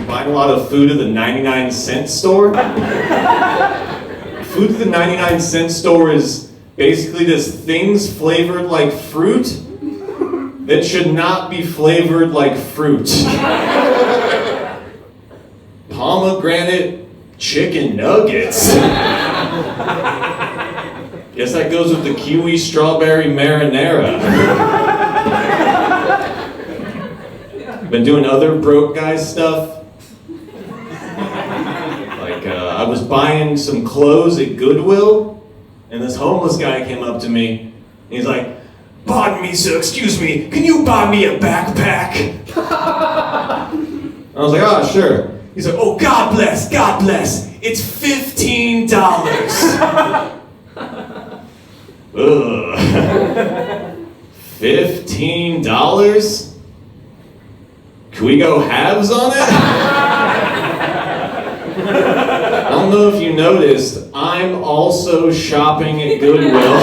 buying a lot of food at the 99-cent store. Food at the 99-cent store is basically just things flavored like fruit that should not be flavored like fruit. Pomegranate chicken nuggets. Guess that goes with the kiwi strawberry marinara. Been doing other broke guy stuff. Like, I was buying some clothes at Goodwill, and this homeless guy came up to me, and he's like, "Pardon me, sir, excuse me, can you buy me a backpack?" I was like, "Oh, sure." He's like, "Oh, God bless, it's $15. Ugh. $15? Can we go halves on it? I don't know if you noticed, I'm also shopping at Goodwill.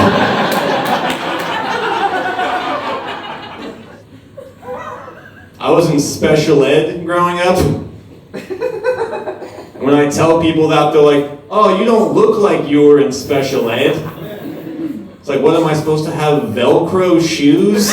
I was in special ed growing up. When I tell people that, they're like, "Oh, you don't look like you were in special ed." It's like, what am I supposed to have, Velcro shoes?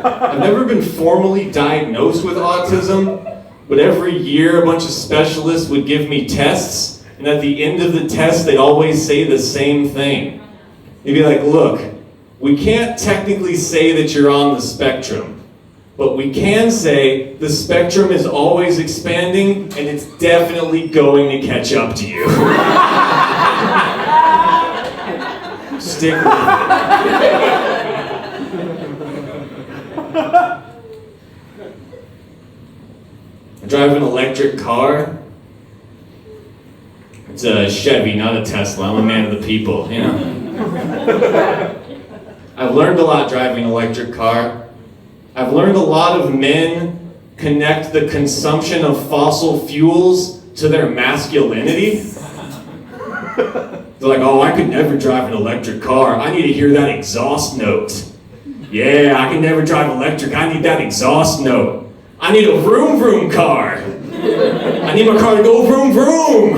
I've never been formally diagnosed with autism, but every year a bunch of specialists would give me tests, and at the end of the test they'd always say the same thing. They'd be like, "Look, we can't technically say that you're on the spectrum, but we can say the spectrum is always expanding and it's definitely going to catch up to you." Stick with it. I drive an electric car. It's a Chevy, not a Tesla. I'm a man of the people, you know? I've learned a lot driving an electric car. I've learned a lot of men connect the consumption of fossil fuels to their masculinity. They're like, "Oh, I could never drive an electric car. I need to hear that exhaust note. Yeah, I can never drive electric. I need that exhaust note. I need a vroom vroom car. I need my car to go vroom vroom.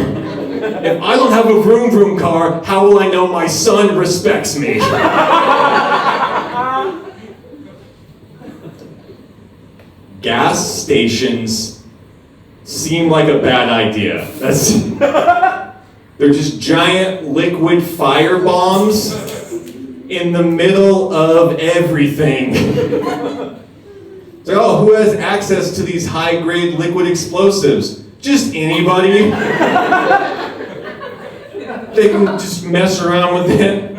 If I don't have a vroom vroom car, how will I know my son respects me?" Gas stations seem like a bad idea. They're just giant liquid fire bombs in the middle of everything. It's like, "Oh, who has access to these high-grade liquid explosives?" Just anybody. They can just mess around with it.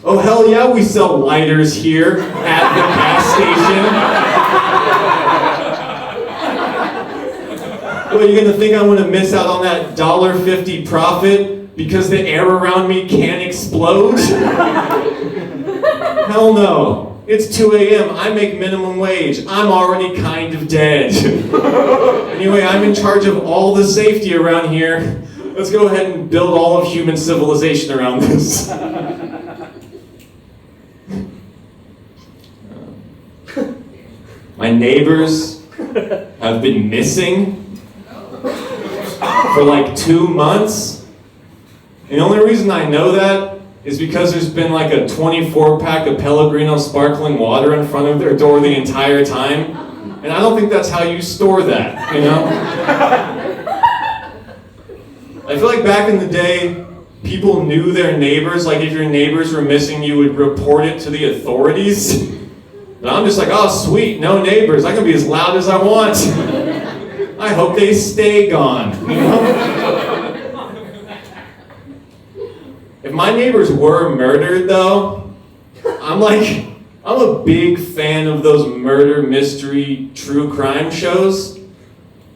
"Oh, hell yeah, we sell lighters here at the gas station." Well, you're gonna think I'm gonna miss out on that $1.50 profit because the air around me can't explode? Hell no. It's 2 a.m., I make minimum wage. I'm already kind of dead. Anyway, I'm in charge of all the safety around here. Let's go ahead and build all of human civilization around this. My neighbors have been missing for like 2 months. And the only reason I know that is because there's been like a 24-pack of Pellegrino sparkling water in front of their door the entire time. And I don't think that's how you store that, you know? I feel like back in the day, people knew their neighbors. Like if your neighbors were missing, you would report it to the authorities. But I'm just like, "Oh, sweet, no neighbors. I can be as loud as I want. I hope they stay gone, you know?" If my neighbors were murdered, though, I'm a big fan of those murder mystery true crime shows.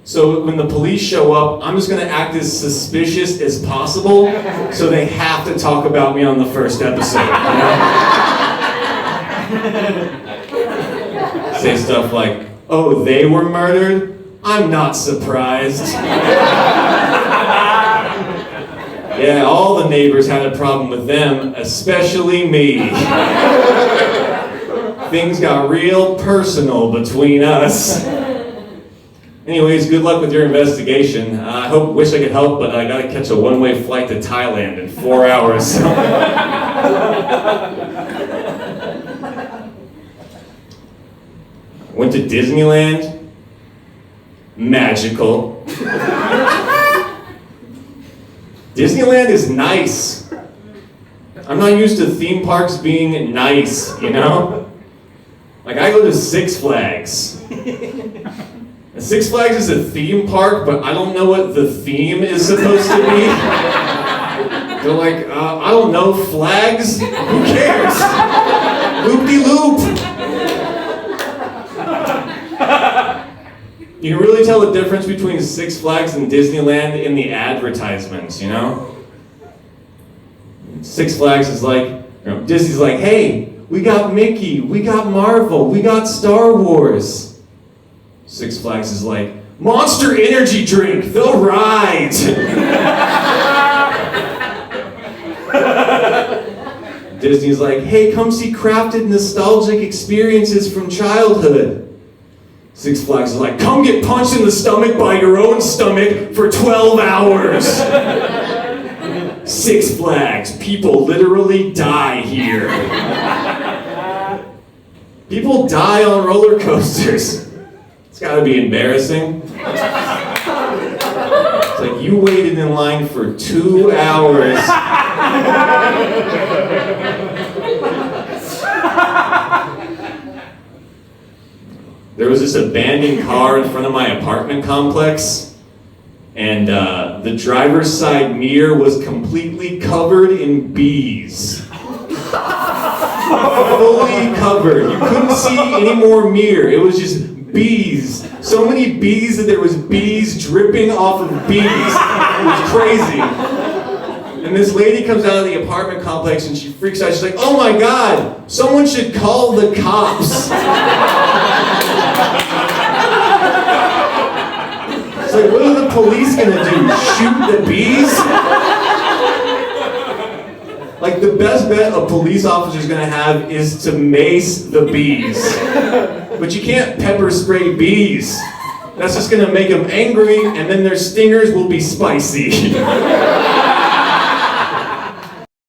So when the police show up, I'm just gonna act as suspicious as possible, so they have to talk about me on the first episode. You know? Say stuff like, "Oh, they were murdered? I'm not surprised." Yeah, all the neighbors had a problem with them, especially me. Things got real personal between us. Anyways, good luck with your investigation. I wish I could help, but I gotta catch a one-way flight to Thailand in 4 hours. Went to Disneyland. Magical. Disneyland is nice. I'm not used to theme parks being nice, you know? Like, I go to Six Flags. And Six Flags is a theme park, but I don't know what the theme is supposed to be. They're like, I don't know, flags? Who cares? Loop-de-loop. You can really tell the difference between Six Flags and Disneyland in the advertisements, you know? Six Flags is like, Disney's like, hey, we got Mickey, we got Marvel, we got Star Wars. Six Flags is like, Monster Energy drink, the ride. Disney's like, hey, come see crafted nostalgic experiences from childhood. Six Flags is like, come get punched in the stomach by your own stomach for 12 hours. Six Flags, people literally die here. People die on roller coasters. It's gotta be embarrassing. It's like, you waited in line for 2 hours. There was this abandoned car in front of my apartment complex, and the driver's side mirror was completely covered in bees. Fully covered. You couldn't see any more mirror. It was just bees. So many bees that there was bees dripping off of bees. It was crazy. And this lady comes out of the apartment complex and she freaks out. She's like, oh my God, someone should call the cops. It's like, what are the police gonna do? Shoot the bees? Like, the best bet a police officer's gonna have is to mace the bees. But you can't pepper spray bees. That's just gonna make them angry, and then their stingers will be spicy.